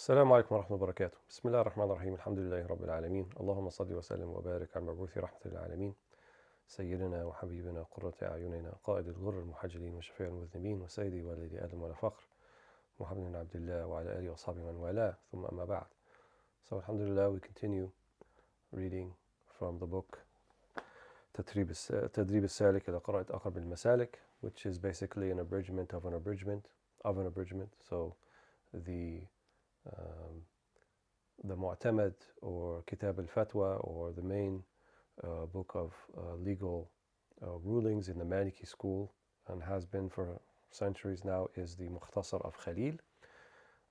السلام عليكم ورحمة الله وبركاته. بسم الله الرحمن الرحيم. الحمد لله رب العالمين. اللهم صل وسلم وبارك على المبعوث رحمة للعالمين سيدنا وحبيبنا قرة أعيننا قائد الغر المحجلين وشفيع المذنبين وسيدي والدي آدم ولا فخر محمد بن عبد الله وعلى آله وصحبه من والاه ثم أما بعد. So alhamdulillah, we continue reading from the book Tadrib Al-Salik إلى قراءة أقرب المسالك, which is basically an abridgment of an abridgment of an abridgment. So the Mu'tamad or Kitab al-Fatwa, or the main book of legal rulings in the Maliki school, and has been for centuries now, is the Mukhtasar of Khalil,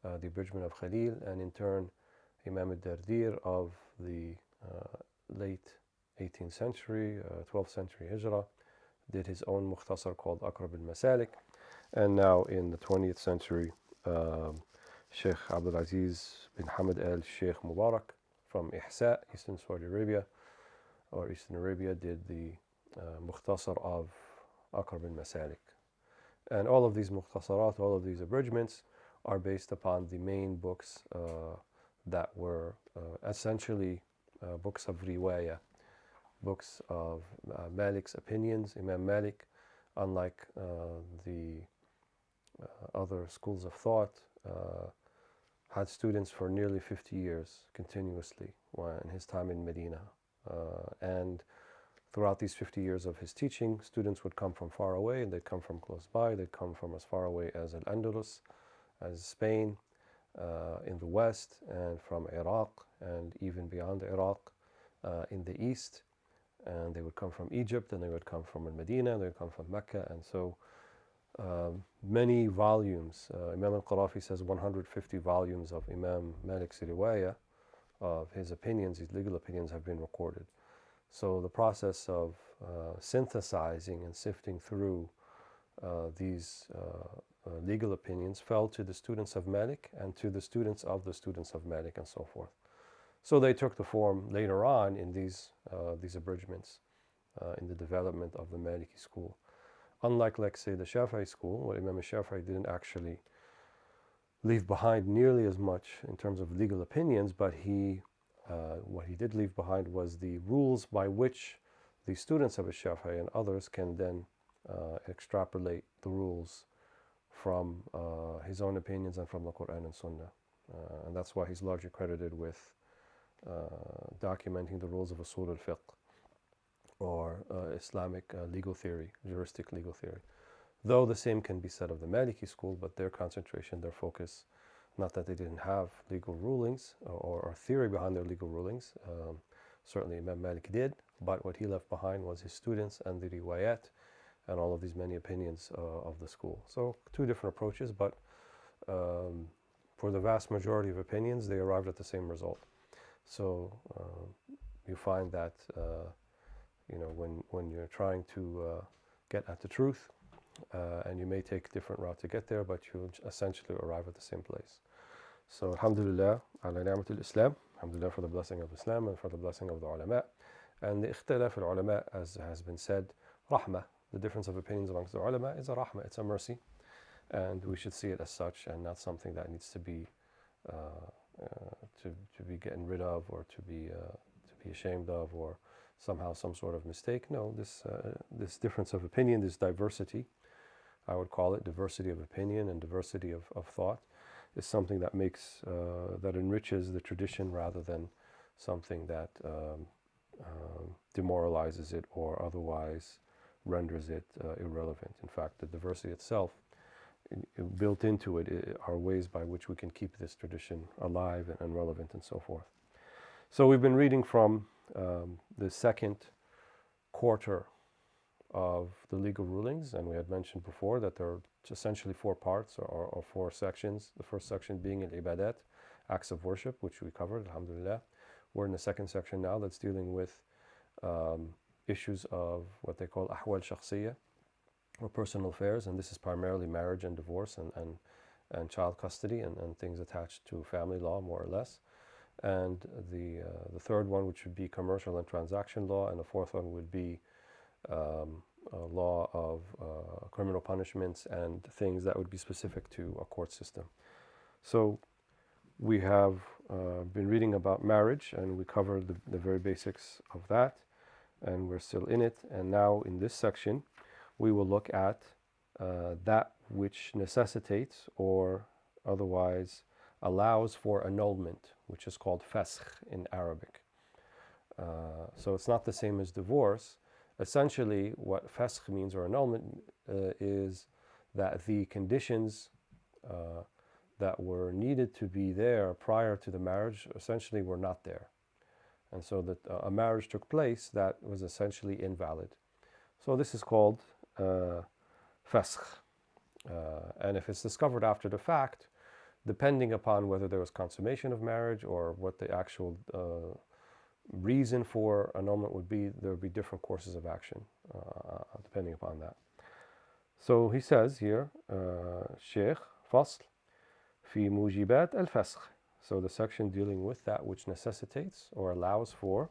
the abridgment of Khalil. And in turn, Imam al-Dardir of the late 18th century, 12th century Hijrah, did his own Mukhtasar called Aqrab al-Masalik. And now in the 20th century, Sheikh Abdul Aziz bin Hamad al-Sheikh Mubarak from Ihsa, Eastern Saudi Arabia, or Eastern Arabia, did the Mukhtasar of Aqrab al-Masalik. And all of these Mukhtasarat, all of these abridgments, are based upon the main books that were essentially books of riwayah, books of Malik's opinions. Imam Malik, unlike the other schools of thought, had students for nearly 50 years continuously in his time in Medina. And throughout these 50 years of his teaching, students would come from far away, and they'd come from close by. They'd come from as far away as Al-Andalus, as Spain, in the west, and from Iraq, and even beyond Iraq, in the east. And they would come from Egypt, and they would come from Medina, they would come from Mecca. And so many volumes. Imam al-Qarafi says 150 volumes of Imam Malik's riwayah, of his opinions, his legal opinions, have been recorded. So the process of synthesizing and sifting through these legal opinions fell to the students of Malik and to the students of Malik, and so forth. So they took the form later on in these abridgments in the development of the Maliki school. Unlike, let's say, the Shafi'i school, where Imam al-Shafi'i didn't actually leave behind nearly as much in terms of legal opinions, but what he did leave behind was the rules by which the students of al-Shafi'i and others can then extrapolate the rules from his own opinions and from the Quran and Sunnah. And that's why he's largely credited with documenting the rules of Usul al-Fiqh, or Islamic legal theory, juristic legal theory. Though the same can be said of the Maliki school, but their concentration, their focus, not that they didn't have legal rulings or theory behind their legal rulings, certainly Imam Malik did, but what he left behind was his students and the riwayat and all of these many opinions of the school. So two different approaches, but for the vast majority of opinions, they arrived at the same result. So you find that when you're trying to get at the truth, and you may take a different route to get there, but you essentially arrive at the same place. So alhamdulillah ala ni'mat al-Islam, alhamdulillah for the blessing of Islam and for the blessing of the ulama. And the ikhtilaf al-ulama, as has been said, rahmah, the difference of opinions amongst the ulama is a rahmah, it's a mercy, and we should see it as such, and not something that needs to be getting rid of, or to be ashamed of, or somehow some sort of mistake. No, this difference of opinion, this diversity, I would call it diversity of opinion and diversity of thought, is something that makes that enriches the tradition rather than something that demoralizes it or otherwise renders it irrelevant. In fact, the diversity itself, built into it, are ways by which we can keep this tradition alive and relevant and so forth. So we've been reading from the second quarter of the legal rulings, and we had mentioned before that there are essentially four parts, or four sections. The first section being al-ibadat, acts of worship, which we covered, alhamdulillah. We're in the second section now that's dealing with issues of what they call ahwal shakhsiyya, or personal affairs, and this is primarily marriage and divorce and child custody and things attached to family law, more or less. And the third one, which would be commercial and transaction law, and the fourth one would be law of criminal punishments and things that would be specific to a court system. So We have been reading about marriage, and we covered the very basics of that, and we're still in it. And now in this section, we will look at that which necessitates or otherwise allows for annulment, which is called fasakh in Arabic. So it's not the same as divorce. Essentially, what fasakh means, or annulment, is that the conditions that were needed to be there prior to the marriage essentially were not there. And so that a marriage took place that was essentially invalid. So this is called fasakh. And if it's discovered after the fact, depending upon whether there was consummation of marriage or what the actual reason for annulment would be, there would be different courses of action depending upon that. So he says here, Sheikh, Fasl, fi mujibat al-fasakh. So the section dealing with that which necessitates or allows for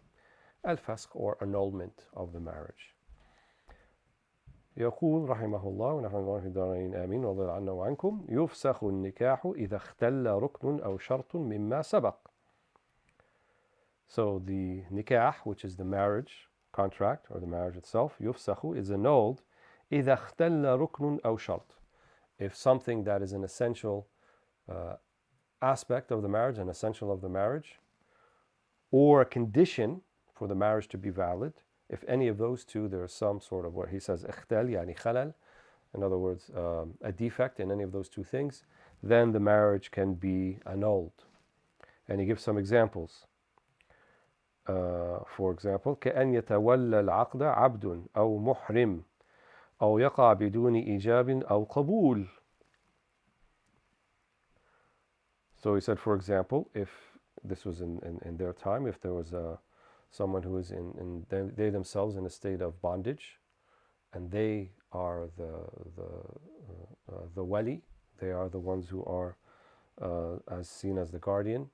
al-fasakh, or annulment of the marriage. يقول رحمه الله ونحن الله في الدارين آمين والله عنا وعنكم يفسخ النكاح إذا اختل ركن أو شرط مما سبق. So the nikah, which is the marriage contract or the marriage itself, يفسخ, is annulled إذا اختل ركن أو شرط, if something that is an essential aspect of the marriage, an essential of the marriage, or a condition for the marriage to be valid, if any of those two, there is some sort of, what he says, اختل يعني خلل, in other words, a defect in any of those two things, then the marriage can be annulled. And he gives some examples. For example, كأن يتولى العقد عبد أو محرم أو يقع بدون إيجاب أو قبول. So he said, for example, if this was in their time, if there was someone who is they themselves in a state of bondage, and they are the wali, they are the ones who are as seen as the guardian,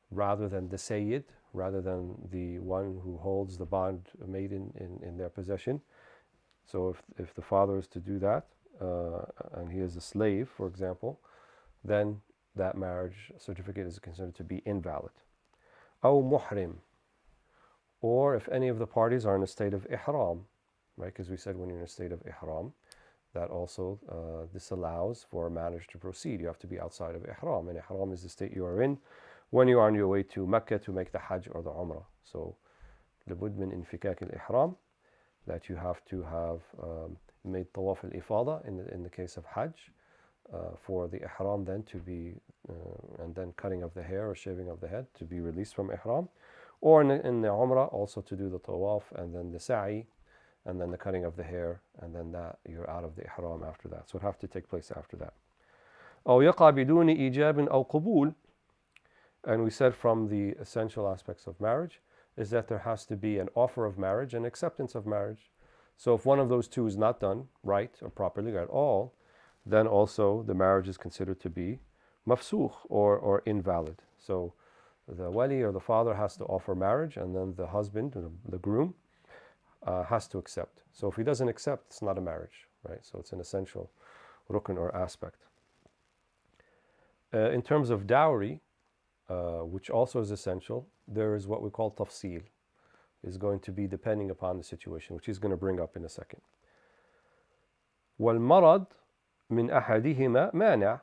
rather than the sayyid, rather than the one who holds the bond made in their possession. So if the father is to do that, and he is a slave, for example, then that marriage certificate is considered to be invalid. أو محرم, or if any of the parties are in a state of ihram, right? Because we said when you're in a state of ihram, that also disallows for a marriage to proceed. You have to be outside of ihram, and ihram is the state you are in when you are on your way to Mecca to make the Hajj or the Umrah. So لابد من انفكاك الإحرام, that you have to have made tawaf al-ifada in the case of Hajj, for the ihram then to be, and then cutting of the hair or shaving of the head to be released from ihram, or in the Umrah also to do the tawaf and then the sa'i and then the cutting of the hair, and then that you're out of the ihram after that. So it have to take place after that. أو يقع بدون إيجاب أو قبول. And we said from the essential aspects of marriage is that there has to be an offer of marriage and acceptance of marriage. So if one of those two is not done right or properly at all, then also the marriage is considered to be mafsukh, or invalid. So the wali or the father has to offer marriage, and then the husband, the groom, has to accept. So if he doesn't accept, it's not a marriage, right? So it's an essential rukn or aspect. In terms of dowry, which also is essential, there is what we call tafsil. Is going to be depending upon the situation, which he's going to bring up in a second. والمرض من أحدهما مانع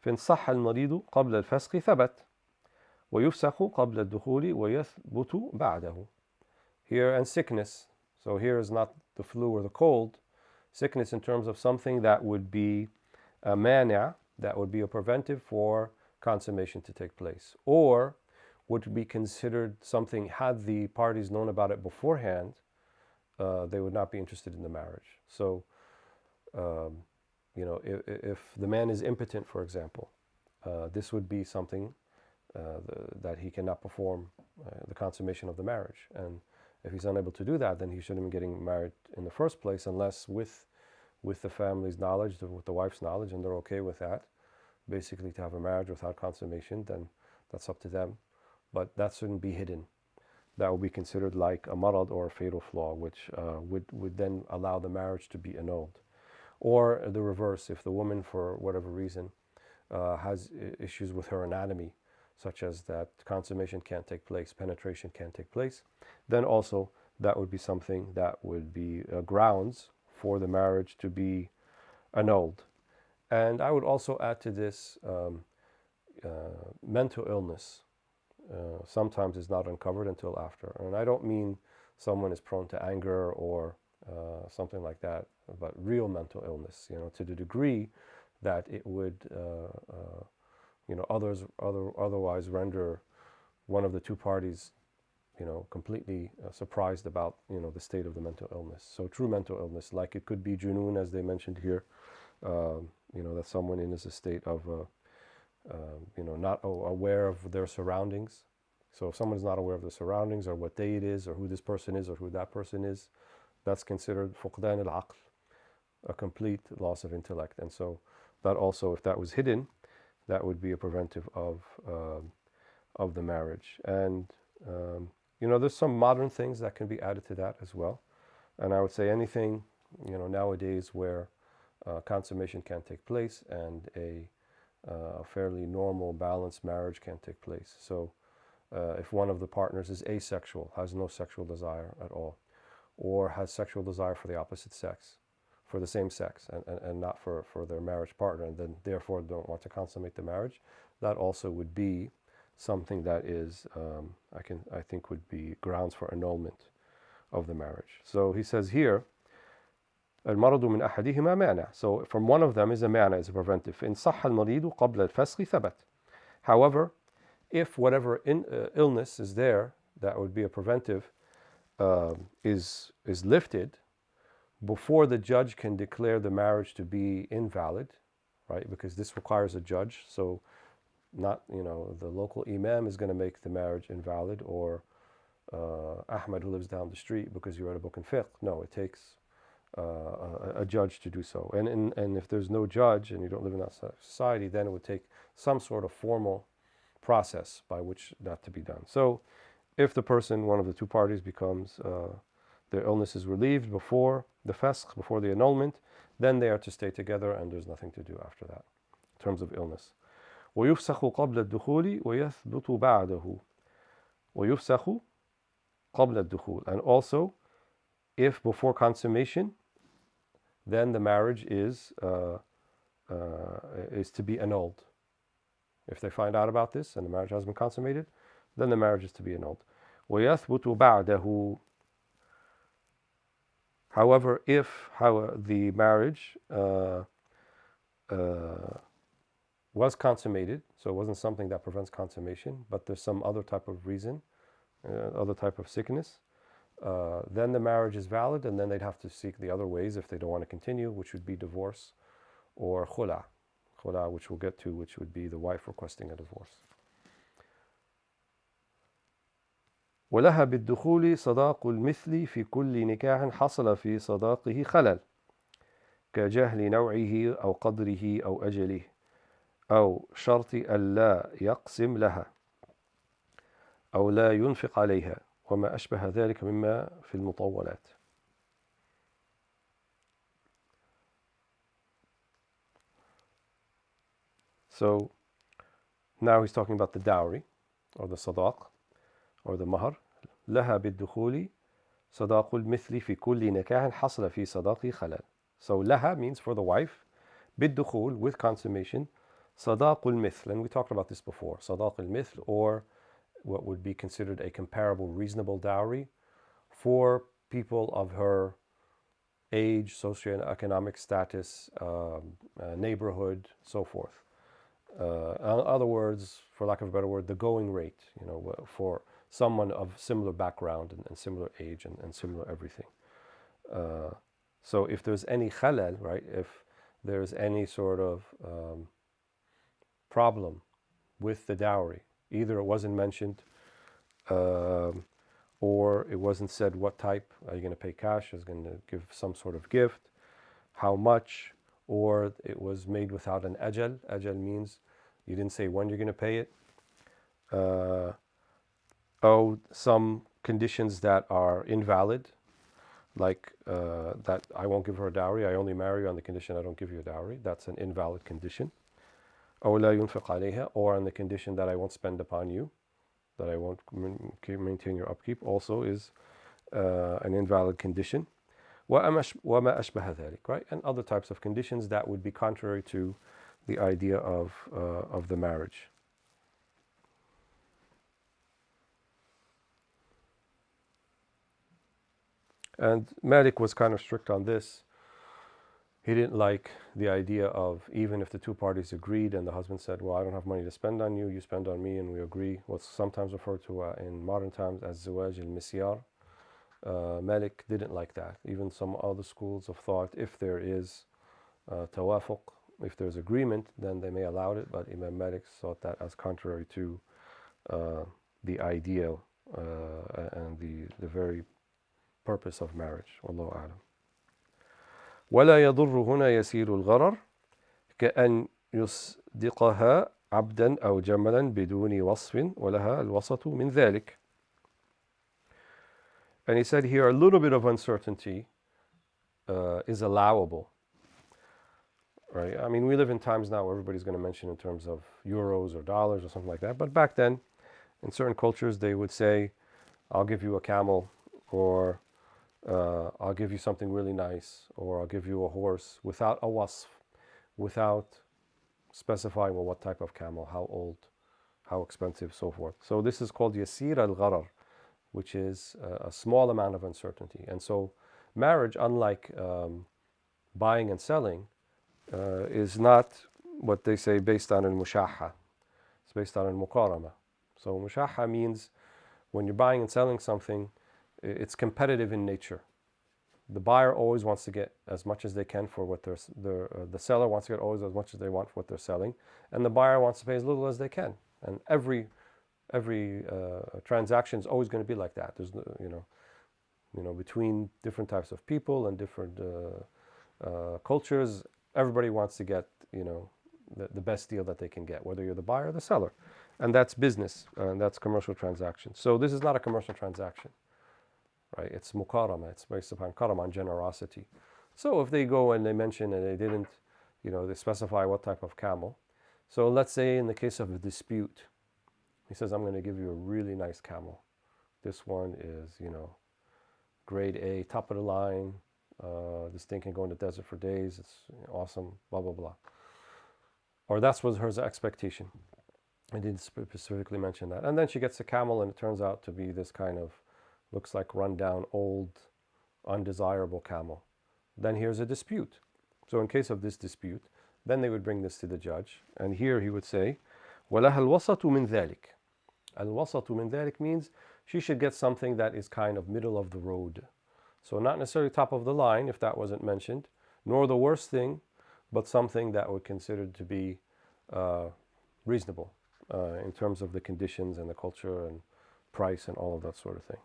فإن صح المريض قبل الفسخ ثبت ويفسخ قبل الدخول ويثبت بعده. Here, and sickness. So here is not the flu or the cold. Sickness in terms of something that would be a mania, that would be a preventive for consummation to take place, or would be considered something, had the parties known about it beforehand, they would not be interested in the marriage. So if the man is impotent, for example, this would be something that he cannot perform the consummation of the marriage. And if he's unable to do that, then he shouldn't be getting married in the first place, unless with the family's knowledge, with the wife's knowledge, and they're okay with that, basically to have a marriage without consummation, then that's up to them. But that shouldn't be hidden. That would be considered like a marad or a fatal flaw, which would then allow the marriage to be annulled. Or the reverse, if the woman, for whatever reason, has issues with her anatomy, such as that consummation can't take place, penetration can't take place, then also that would be something that would be grounds for the marriage to be annulled. And I would also add to this mental illness. Sometimes is not uncovered until after. And I don't mean someone is prone to anger or something like that, but real mental illness, to the degree that it would, otherwise render one of the two parties, completely surprised about, the state of the mental illness. So true mental illness, like it could be junoon, as they mentioned here, that someone is a state of, not aware of their surroundings. So if someone is not aware of their surroundings or what day it is or who this person is or who that person is, that's considered fuqdan al-aql, a complete loss of intellect. And so that also, if that was hidden, that would be a preventive of the marriage. And there's some modern things that can be added to that as well. And I would say anything, nowadays where consummation can take place and a fairly normal, balanced marriage can take place. So if one of the partners is asexual, has no sexual desire at all, or has sexual desire for the opposite sex, for the same sex, and not for their marriage partner, and then therefore don't want to consummate the marriage, that also would be something that is, I think would be grounds for annulment of the marriage. So he says here, المرض من أحدهما مانع. So from one of them is a مانع, is a preventive. إن صح المريض قبل الفسخ ثبت. However, if whatever illness is there that would be a preventive is lifted before the judge can declare the marriage to be invalid, right? Because this requires a judge. So not, the local imam is going to make the marriage invalid, or Ahmed who lives down the street because you read a book in fiqh. No, it takes a judge to do so. And if there's no judge and you don't live in that society, then it would take some sort of formal process by which that to be done. So if the person, one of the two parties, becomes, their illness is relieved before the fasq, before the annulment, then they are to stay together and there's nothing to do after that in terms of illness. ويفسخ قبل الدخول ويثبت بعده. ويفسخ قبل الدخول. And also, if before consummation, then the marriage is to be annulled. If they find out about this and the marriage has been consummated, then the marriage is to be annulled. ويثبت بعده. However, if the marriage was consummated, so it wasn't something that prevents consummation, but there's some other type of reason, other type of sickness, then the marriage is valid, and then they'd have to seek the other ways if they don't want to continue, which would be divorce or khula, which we'll get to, which would be the wife requesting a divorce. ولها بالدخول صداق المثل في كل نكاح حصل في صداقه خلل كجهل نوعه أو قدره أو أجله أو شرط ألا يقسم لها أو لا ينفق عليها وما أشبه ذلك مما في المطولات. So now he's talking about the dowry or the sadaq or the mahar. لها بالدخول صداق المثل في كل نكاح حصل في صداقه خلل. So لها means for the wife, بالدخول with consummation, صداق المثل, and we talked about this before, صداق المثل, or what would be considered a comparable, reasonable dowry for people of her age, socioeconomic status, neighborhood, so forth. In other words, for lack of a better word, the going rate, for someone of similar background and similar age and similar everything. So if there's any khalal, right, if there's any sort of problem with the dowry, either it wasn't mentioned or it wasn't said what type, are you going to pay cash, is going to give some sort of gift, how much, or it was made without an ajal. Ajal means you didn't say when you're going to pay it. Some conditions that are invalid, like that I won't give her a dowry, I only marry you on the condition I don't give you a dowry. That's an invalid condition. أو لا ينفق عليها, or on the condition that I won't spend upon you, that I won't maintain your upkeep, also is an invalid condition. وما أشبه ذلك, right? And other types of conditions that would be contrary to the idea of the marriage. And Malik was kind of strict on this. He didn't like the idea of, even if the two parties agreed and the husband said, well, I don't have money to spend on you, you spend on me, and we agree, what's sometimes referred to in modern times as Zawaj al-Misyar. Malik didn't like that. Even some other schools of thought, if there is tawafuq, if there's agreement, then they may allow it, but Imam Malik thought that as contrary to the idea and the very purpose of marriage. Wallahu a'lam. ولا يضر هنا يسير الغرر كأن يصدقها عبدا أو جملا بدون وصف ولها الوسط من ذلك. And he said here a little bit of uncertainty is allowable. Right? I mean, we live in times now where everybody's going to mention in terms of euros or dollars or something like that. But back then, in certain cultures, they would say, I'll give you a camel, or I'll give you something really nice, or I'll give you a horse, without a wasf, without specifying, well, what type of camel, how old, how expensive, so forth. So this is called yasir al-gharar, which is a small amount of uncertainty. And so marriage, unlike buying and selling, is not what they say based on al-mushaha. It's based on al-muqarama. So mushaha means when you're buying and selling something, it's competitive in nature. The buyer always wants to get as much as they can for what the seller wants to get always as much as they want for what they're selling, and the buyer wants to pay as little as they can. And every transaction is always going to be like that. There's between different types of people and different cultures, everybody wants to get the best deal that they can get, whether you're the buyer or the seller, and that's business, and that's commercial transaction. So this is not a commercial transaction. Right, it's muqarama, it's based upon karam, on generosity. So if they go and they mention and they didn't, they specify what type of camel. So let's say in the case of a dispute, he says, I'm going to give you a really nice camel. This one is, grade A, top of the line. This thing can go in the desert for days. It's awesome, blah, blah, blah. Or that was her expectation. I didn't specifically mention that. And then she gets a camel and it turns out to be this kind of, looks like run-down, old, undesirable camel. Then here's a dispute. So in case of this dispute, then they would bring this to the judge. And here he would say, وَلَهَا الْوَسَطُ مِنْ ذَلِكَ. الْوَسَطُ مِنْ ذَلِكَ means she should get something that is kind of middle of the road. So not necessarily top of the line, if that wasn't mentioned, nor the worst thing, but something that would considered to be reasonable in terms of the conditions and the culture and price and all of that sort of thing.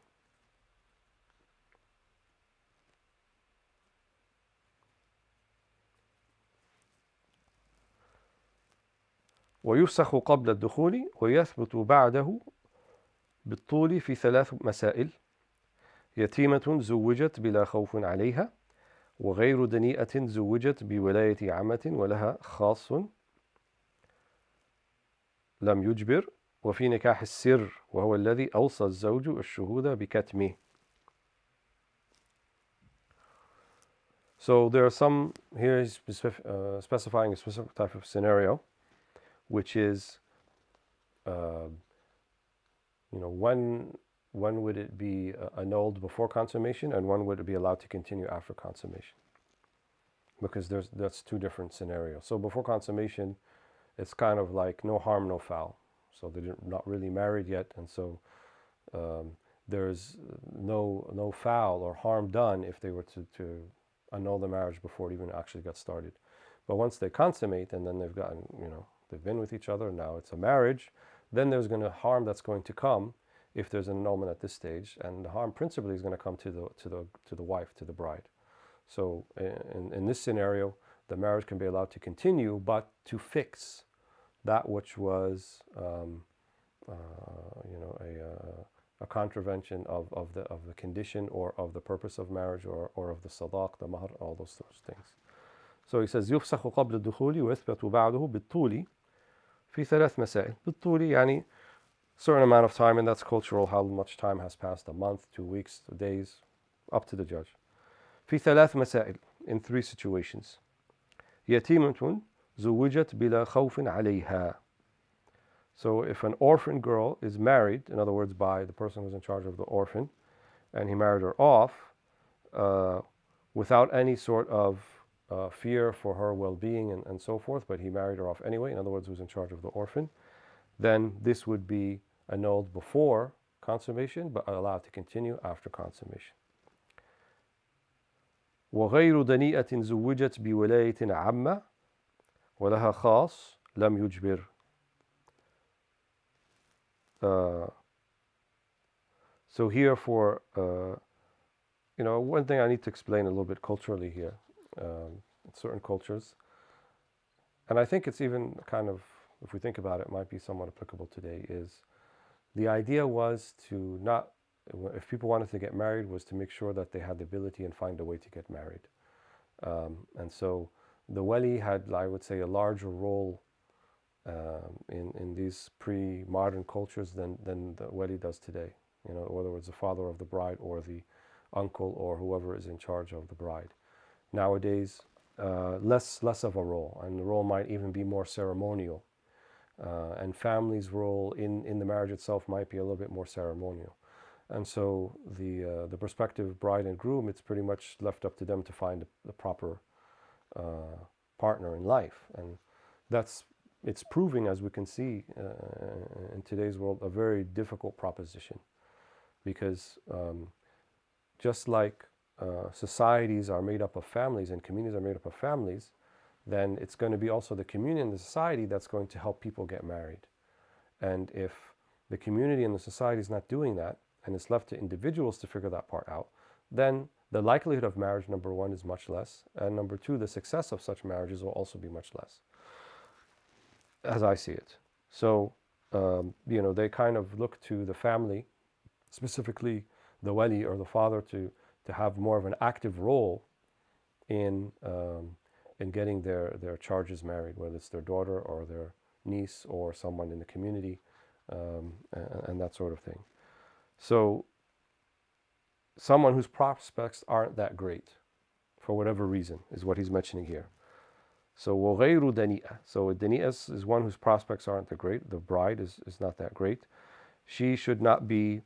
ويفسخ قبل الدخول ويثبت بعده بالطول في 3 مسائل: يتيمة زوجت بلا خوف عليها، وغير دنيئة زوجت بولاية عمة ولها خاص لم يجبر، وفي نكاح السر وهو الذي أوصى الزوج الشهود بكتمه. So there are some, here he's specifying a specific type of scenario, which is, when would it be annulled before consummation, and when would it be allowed to continue after consummation? Because that's 2 different scenarios. So before consummation, it's kind of like no harm, no foul. So they're not really married yet, and so there's no foul or harm done if they were to annul the marriage before it even actually got started. But once they consummate, and then they've gotten, they've been with each other, now it's a marriage, then there's going to harm that's going to come if there's an annulment at this stage, and the harm principally is going to come to the wife, to the bride. So in this scenario, the marriage can be allowed to continue, but to fix that which was a contravention of the condition or of the purpose of marriage or of the sadaq, the mahr, all those things. So he says, يفسخ قبل الدخول ويثبت بعده بالطول في 3 مسائل بالطول يعني certain amount of time, and that's cultural, how much time has passed, a month, 2 weeks, days, up to the judge. في 3 مسائل, in 3 situations. يتيمة زوجت بلا خوف عليها. So if an orphan girl is married, in other words, by the person who's in charge of the orphan, and he married her off without any sort of fear for her well-being and so forth, but he married her off anyway, in other words, who's in charge of the orphan, then this would be annulled before consummation, but allowed to continue after consummation. وغير دنيئة زوجت بولاية عامة ولها خاص لم يجبر. So here for, one thing I need to explain a little bit culturally here, certain cultures, and I think it's even kind of, if we think about it, might be somewhat applicable today, is the idea was to not, if people wanted to get married, was to make sure that they had the ability and find a way to get married. And so the wali had, I would say, a larger role in these pre-modern cultures than the wali does today. Whether it's the father of the bride or the uncle or whoever is in charge of the bride. Nowadays, less of a role, and the role might even be more ceremonial. And family's role in the marriage itself might be a little bit more ceremonial. And so the prospective bride and groom, it's pretty much left up to them to find the proper partner in life. And it's proving, as we can see in today's world, a very difficult proposition. Because just like societies are made up of families and communities are made up of families, then it's going to be also the community and the society that's going to help people get married. And if the community and the society is not doing that, and it's left to individuals to figure that part out, then the likelihood of marriage, number one, is much less. And number two, the success of such marriages will also be much less, as I see it. So, they kind of look to the family, specifically the wali or the father, to have more of an active role in getting their charges married, whether it's their daughter or their niece or someone in the community, and that sort of thing. So someone whose prospects aren't that great, for whatever reason, is what he's mentioning here. So وغير دنيئة. So a dani'a is one whose prospects aren't that great. The bride is not that great. She should not be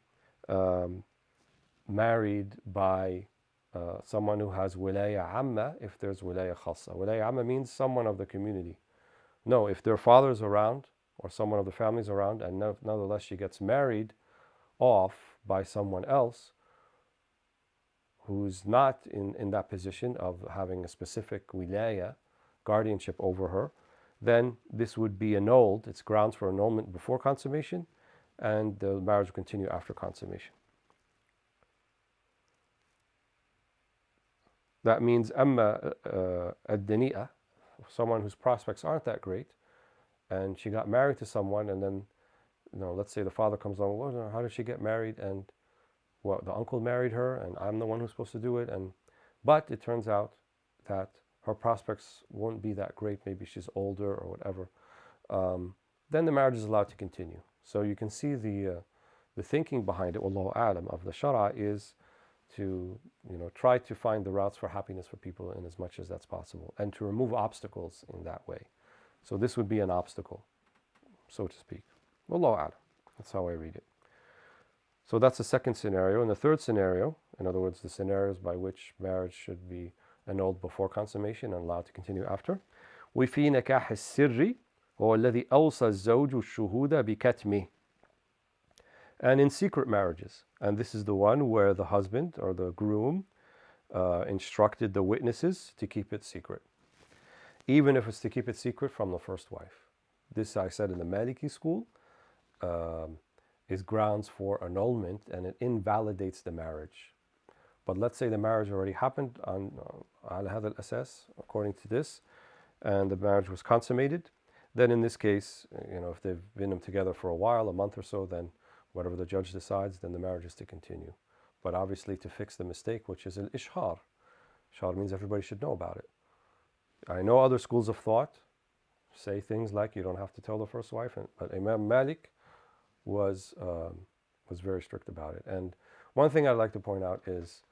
married by someone who has wilaya amma if there's wilaya khassa. Wilaya amma means someone of the community. No, if their father's around or someone of the family's around, and nonetheless she gets married off by someone else who's not in that position of having a specific wilaya, guardianship over her, then this would be annulled. It's grounds for annulment before consummation, and the marriage will continue after consummation. That means amma ad-dani'a, someone whose prospects aren't that great, and she got married to someone, and then, let's say the father comes along, well, how did she get married? And the uncle married her, and I'm the one who's supposed to do it. But it turns out that her prospects won't be that great. Maybe she's older or whatever. Then the marriage is allowed to continue. So you can see the thinking behind it, wallahu a'lam, of the shara is to try to find the routes for happiness for people in as much as that's possible, and to remove obstacles in that way. So this would be an obstacle, so to speak. Wallahu a'lam. That's how I read it. So that's the second scenario. And the third scenario, in other words, the scenarios by which marriage should be annulled before consummation and allowed to continue after. وفي نكاح السر هو الذي أوصى الزوج الشهود بكتمه. And in secret marriages, and this is the one where the husband or the groom instructed the witnesses to keep it secret, even if it's to keep it secret from the first wife. This, I said, in the Maliki school, is grounds for annulment, and it invalidates the marriage. But let's say the marriage already happened on al-hadha al-asas, according to this, and the marriage was consummated. Then in this case, if they've been together for a while, a month or so, then whatever the judge decides, then the marriage is to continue. But obviously to fix the mistake, which is al-ishhar. Ishhar means everybody should know about it. I know other schools of thought, say things like you don't have to tell the first wife, but Imam Malik was very strict about it. And one thing I'd like to point out is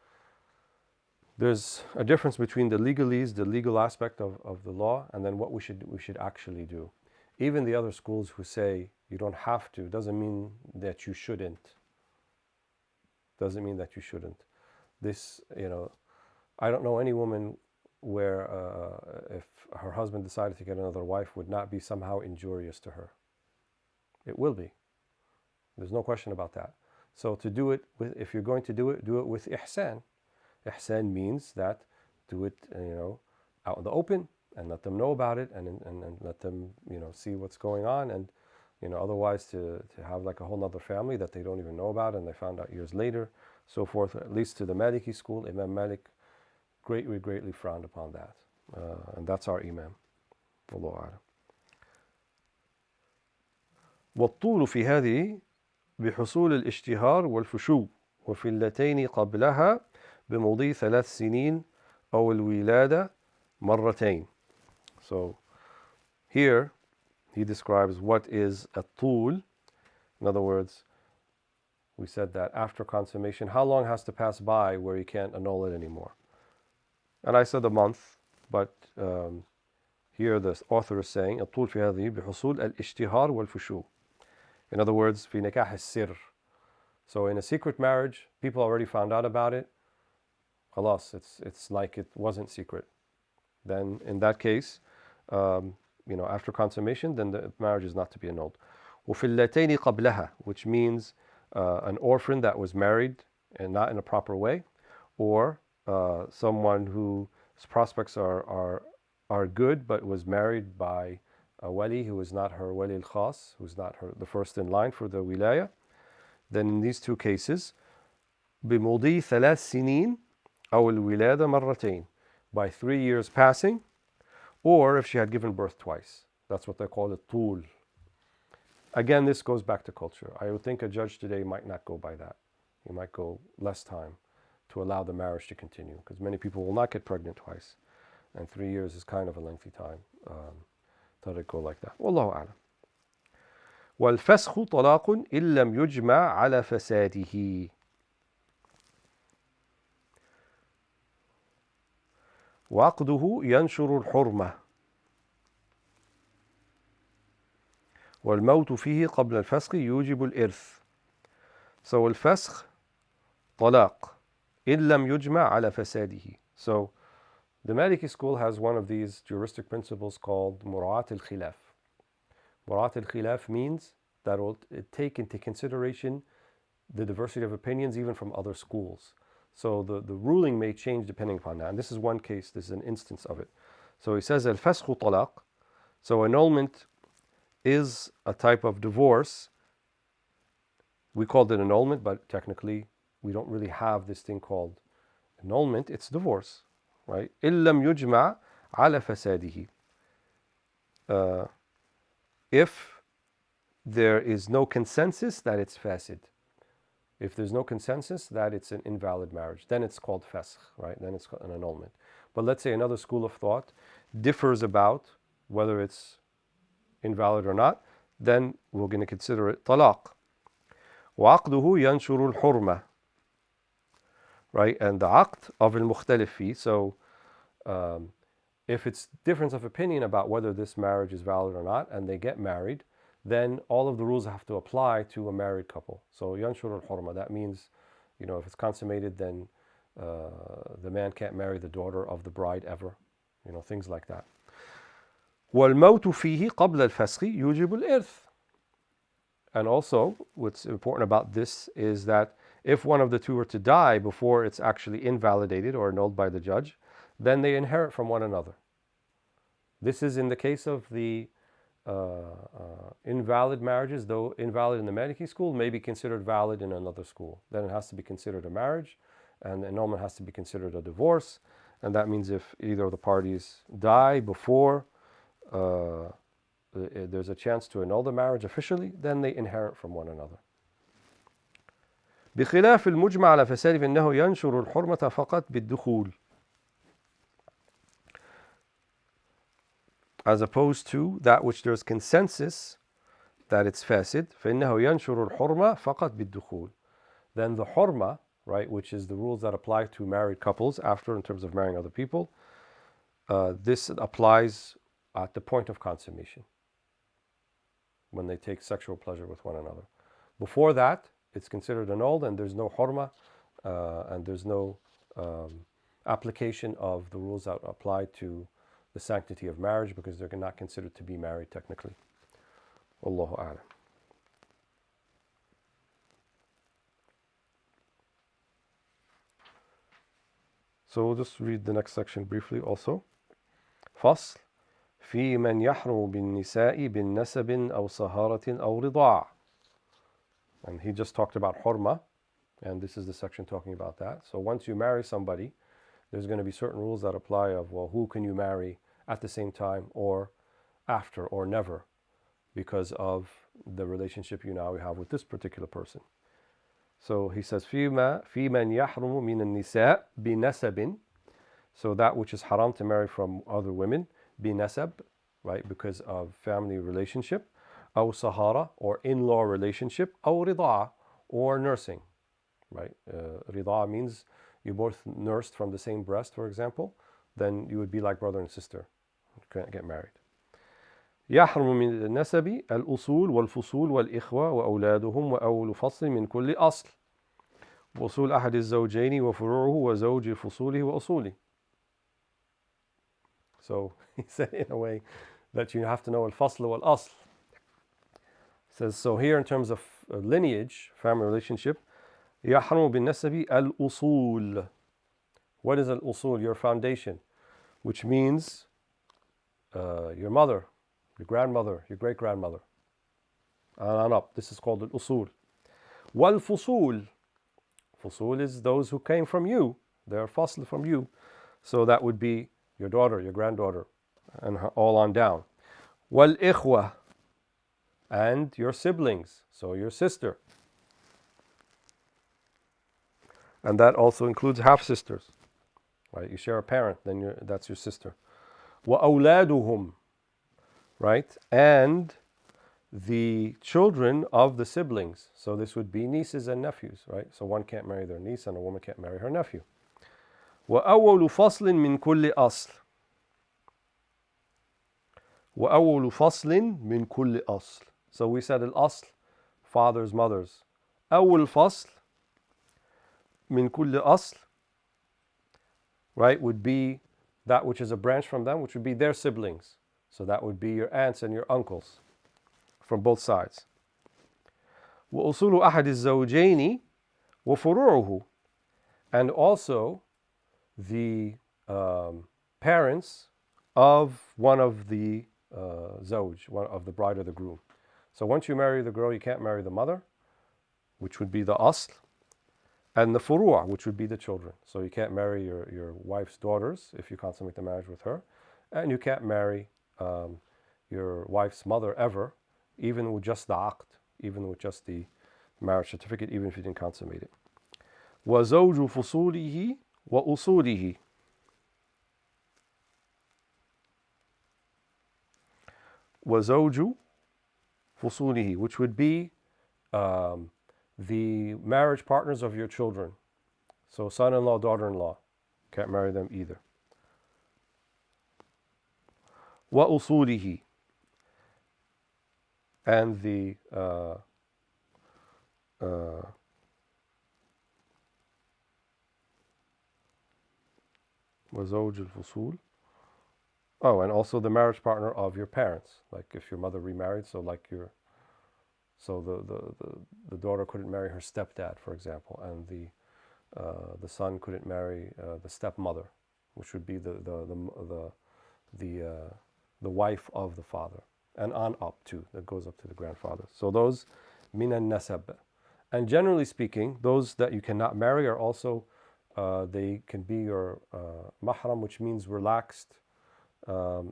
there's a difference between the legalese, the legal aspect of the law, and then what we should actually do. Even the other schools who say you don't have to doesn't mean that you shouldn't. Doesn't mean that you shouldn't. This, I don't know any woman where if her husband decided to get another wife would not be somehow injurious to her. It will be. There's no question about that. So to do it with, if you're going to do it with ihsan. Ihsan means that do it, out in the open and let them know about it and let them, see what's going on. And, otherwise to have like a whole other family that they don't even know about and they found out years later, so forth. At least to the Maliki school, Imam Malik greatly frowned upon that. And that's our Imam. Wallahu a'lam. والطول في هذه بحصول الاشتهار والفشو وفي اللتين قبلها بمضي 3 سنين أو الولادة مرتين. So here he describes what is a طول. In other words, we said that after consummation, how long has to pass by where you can't annul it anymore? And I said a month, but here the author is saying الطول في هذه بحصول الاشتهار والفشو. In other words, في نكاح السر. So in a secret marriage, people already found out about it. Khalas, it's like it wasn't secret. Then in that case, after consummation, then the marriage is not to be annulled. وفي اللتين قبلها, which means an orphan that was married and not in a proper way, or someone whose prospects are good but was married by a wali who is not her wali al-khas, who's not the first in line for the wilaya. Then in these two cases, بمضي 3 سنين أو الولادة مرتين, by 3 years passing, or if she had given birth twice. That's what they call it, طول. Again, this goes back to culture. I would think a judge today might not go by that. He might go less time to allow the marriage to continue, because many people will not get pregnant twice, and 3 years is kind of a lengthy time. Tadrib go like that. Wallahu a'lam. والفسخ طلاق إن لم يجمع على فساده. وعقده ينشر الحرمة والموت فيه قبل الفسخ يوجب الإرث. So الفسخ طلاق إن لم يجمع على فساده. So the Maliki school has one of these juristic principles called مراعاة الخلاف. مراعاة الخلاف means that it will take into consideration the diversity of opinions even from other schools. So the ruling may change depending upon that. And this is one case, this is an instance of it. So he says الفسخ طلاق. So annulment is a type of divorce. We called it annulment, but technically we don't really have this thing called annulment. It's divorce, right? إن لم يجمع على فساده. If there is no consensus that it's fasid. If there's no consensus that it's an invalid marriage, then it's called fasakh, right? Then it's an annulment. But let's say another school of thought differs about whether it's invalid or not, then we're going to consider it talaq. وعقده ينشر الحرمة, right? And the aqd of al-mukhtalif fi. So if it's difference of opinion about whether this marriage is valid or not, and they get married, then all of the rules have to apply to a married couple. So yanshur al-hurma, that means, if it's consummated, then the man can't marry the daughter of the bride ever, things like that. وَالْمَوْتُ فِيهِ قَبْلَ الْفَسْخِ يُوجِبُ الْإِرْثِ. And also, what's important about this is that if one of the two were to die before it's actually invalidated or annulled by the judge, then they inherit from one another. This is in the case of the invalid marriages, though invalid in the Maliki school, may be considered valid in another school. Then it has to be considered a marriage, and annulment has to be considered a divorce. And that means if either of the parties die before there's a chance to annul the marriage officially, then they inherit from one another. بخلاف المجمع على فساد فإنه ينشر الحرمة فقط بالدخول. as opposed to that which there's consensus that it's fasid. فإنه ينشر الحرمة فقط بالدخول. Then the hurma, right, which is the rules that apply to married couples after in terms of marrying other people, this applies at the point of consummation, when they take sexual pleasure with one another. Before that, it's considered annulled, and there's no hurma, and there's no application of the rules that apply to the sanctity of marriage, because they're not considered to be married technically. Wallahu a'lam. So we'll just read the next section briefly also. فصل في من يحرم بالنساء بالنسب أو صهارة أو رضاع. And he just talked about hurma, and this is the section talking about that. So once you marry somebody, there's going to be certain rules that apply of, well, who can you marry at the same time or after or never, because of the relationship you now have with this particular person. So he says, في من يحرم من النساء بنسب. So that which is haram to marry from other women, بنسب, right, because of family relationship, أو صهارة, or in-law relationship, أو رضاعة, or nursing, right. رضاعة means you both nursed from the same breast, for example, then you would be like brother and sister. You can't get married. يحرم من النسب الأصول والفصول والإخوة وأولادهم وأول فصل من كل أصل وأصول أحد الزوجين وفروعه وزوج فصوله وأصوله. So he said in a way that you have to know الفصل والأصل. Says, so here in terms of lineage, family relationship, يحرم بالنسب الأصول. What is الأصول? Your foundation, which means your mother, your grandmother, your great-grandmother, and up. This is called al-usul. Wal-fusul. Fusul is those who came from you. They're fasl from you. So that would be your daughter, your granddaughter, and all on down. Wal-ikhwa. And your siblings, so your sister. And that also includes half-sisters. Right? You share a parent, then that's your sister. وَأَوْلَادُهُمْ. Right? And the children of the siblings. So this would be nieces and nephews, right? So one can't marry their niece and a woman can't marry her nephew. وَأَوَّلُ فَصْلٍ مِّن كُلِّ أَصْلٍ. وَأَوَّلُ فَصْلٍ مِّن كُلِّ أَصْلٍ. So we said al-asl, fathers, mothers. أول فصل من كل أصل, right, would be that which is a branch from them, which would be their siblings. So that would be your aunts and your uncles from both sides. وأصول أحد الزوجين وفروعه. And also the parents of one of the zawj, one of the bride or the groom. So once you marry the girl, you can't marry the mother, which would be the asl, and the furu', which would be the children. So you can't marry your wife's daughters if you consummate the marriage with her, and you can't marry your wife's mother ever, even with just the aqd, even with just the marriage certificate, even if you didn't consummate it. وَزَوْجُ فُصُولِهِ وَأُصُولِهِ. وَزَوْجُ فُصُولِهِ, which would be the marriage partners of your children. So son-in-law, daughter-in-law, can't marry them either. وَأُصُولِهِ, and the وَزَوْجُ الْفُصُول. Oh, and also the marriage partner of your parents, like if your mother remarried, so like the daughter couldn't marry her stepdad, for example, and the son couldn't marry the stepmother, which would be the wife of the father, and on up too, that goes up to the grandfather. So those min al-nasab. And generally speaking, those that you cannot marry are also they can be your mahram, which means relaxed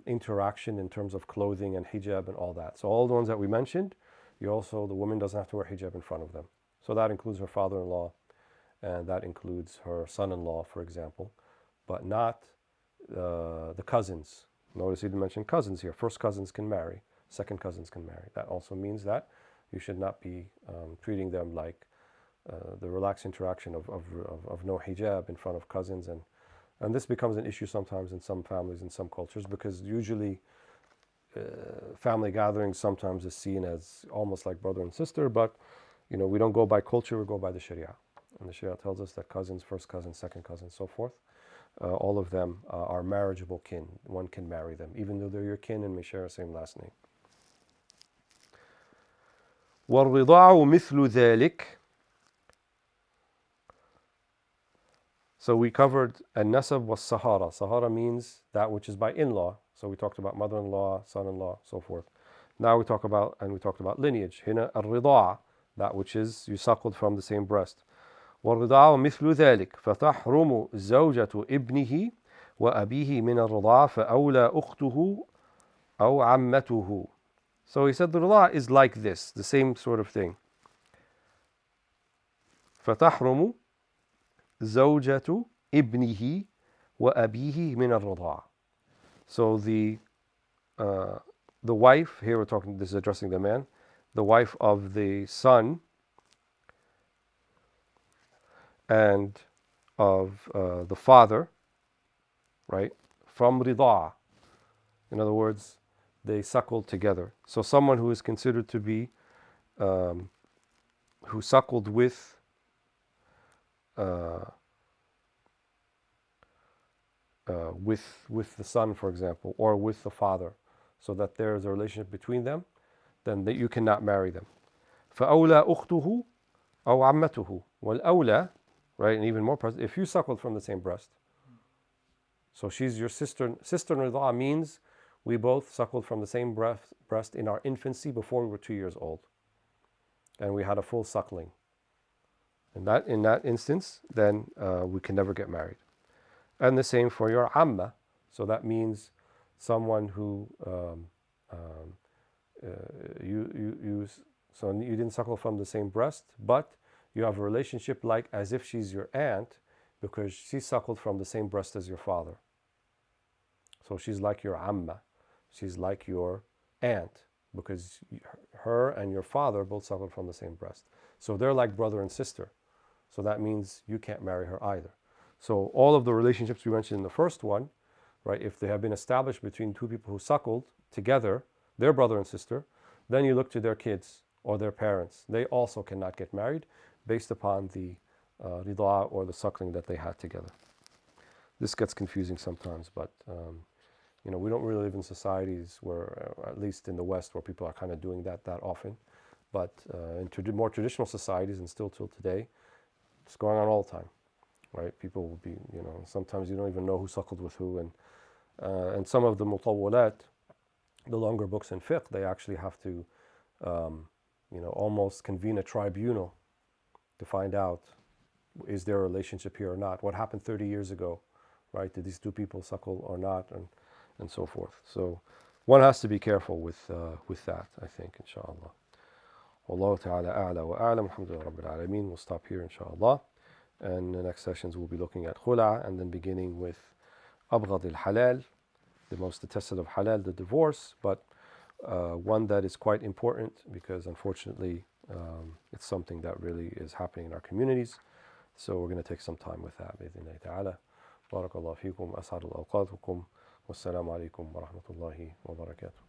interaction in terms of clothing and hijab and all that. So all the ones that we mentioned, the woman doesn't have to wear hijab in front of them. So that includes her father-in-law, and that includes her son-in-law, for example, but not the cousins, Notice he didn't mention cousins here. First cousins can marry, second cousins can marry. That also means that you should not be treating them like the relaxed interaction of no hijab in front of cousins. And this becomes an issue sometimes in some families, in some cultures, because usually family gatherings sometimes is seen as almost like brother and sister, but we don't go by culture, we go by the Sharia. And the Sharia tells us that cousins, first cousins, second cousins, so forth, all of them are marriageable kin. One can marry them, even though they're your kin and may share the same last name. وَالرِّضَاعُ مِثْلُ ذَلِكَ. So we covered an-nasab was sahara. Sahara means that which is by in-law. So we talked about mother-in-law, son-in-law, so forth. Now we talked about lineage. Hina ar-rida'a, that which is you suckled from the same breast. وَالرِّضَاعُ مِثْلُ ذَلِكَ فَتَحْرُمُ زَوْجَةُ ابْنِهِ وَأَبِيهِ مِنَ الرِّضَاعِ فَأَوْلَى أُخْتُهُ أَوْ عَمَّتُهُ. So he said the rida'a is like this, the same sort of thing. فَتَحْرُمُ زَوْجَةُ ابْنِهِ وَأَبِيهِ مِنَ الرِّضَاعِ. So the wife, here we're talking, this is addressing the man, the wife of the son and of the father, right, from rida'a. In other words, they suckled together. So someone who is considered to be, who suckled with the son, for example, or with the father, so that there is a relationship between them, then that you cannot marry them. فَأَوْلَى أُخْتُهُ أَوْ عَمَّتُهُ. وَالْأَوْلَى, right, and even more present, if you suckled from the same breast. So she's your sister. Sister in rida'a means we both suckled from the same breast in our infancy before we were 2 years old. And we had a full suckling. In that instance, then we can never get married. And the same for your amma. So that means someone who so you didn't suckle from the same breast, but you have a relationship like as if she's your aunt, because she suckled from the same breast as your father. So she's like your amma. She's like your aunt, because her and your father both suckled from the same breast. So they're like brother and sister. So that means you can't marry her either. So all of the relationships we mentioned in the first one, right, if they have been established between two people who suckled together, their brother and sister, then you look to their kids or their parents. They also cannot get married based upon the rida'a or the suckling that they had together. This gets confusing sometimes, but we don't really live in societies where, at least in the West, where people are kind of doing that often. But in more traditional societies, and still till today, it's going on all the time, right? People will be, sometimes you don't even know who suckled with who. And some of the mutawwalat, the longer books in fiqh, they actually have to, almost convene a tribunal to find out, is there a relationship here or not? What happened 30 years ago, right? Did these two people suckle or not? And so forth. So one has to be careful with that, I think, inshallah. Wallahu ta'ala a'la wa a'lam. Alhamdulillah Rabbil Alameen. We'll stop here, inshallah. And the next sessions we'll be looking at khula, and then beginning with abghad al-halal, the most detested of halal, the divorce, but one that is quite important because unfortunately it's something that really is happening in our communities. So we're going to take some time with that. Bi-idhnillahi ta'ala. Barakallahu feekum. As'adul awqatukum. Wassalamu alaikum wa rahmatullahi wa barakatuh.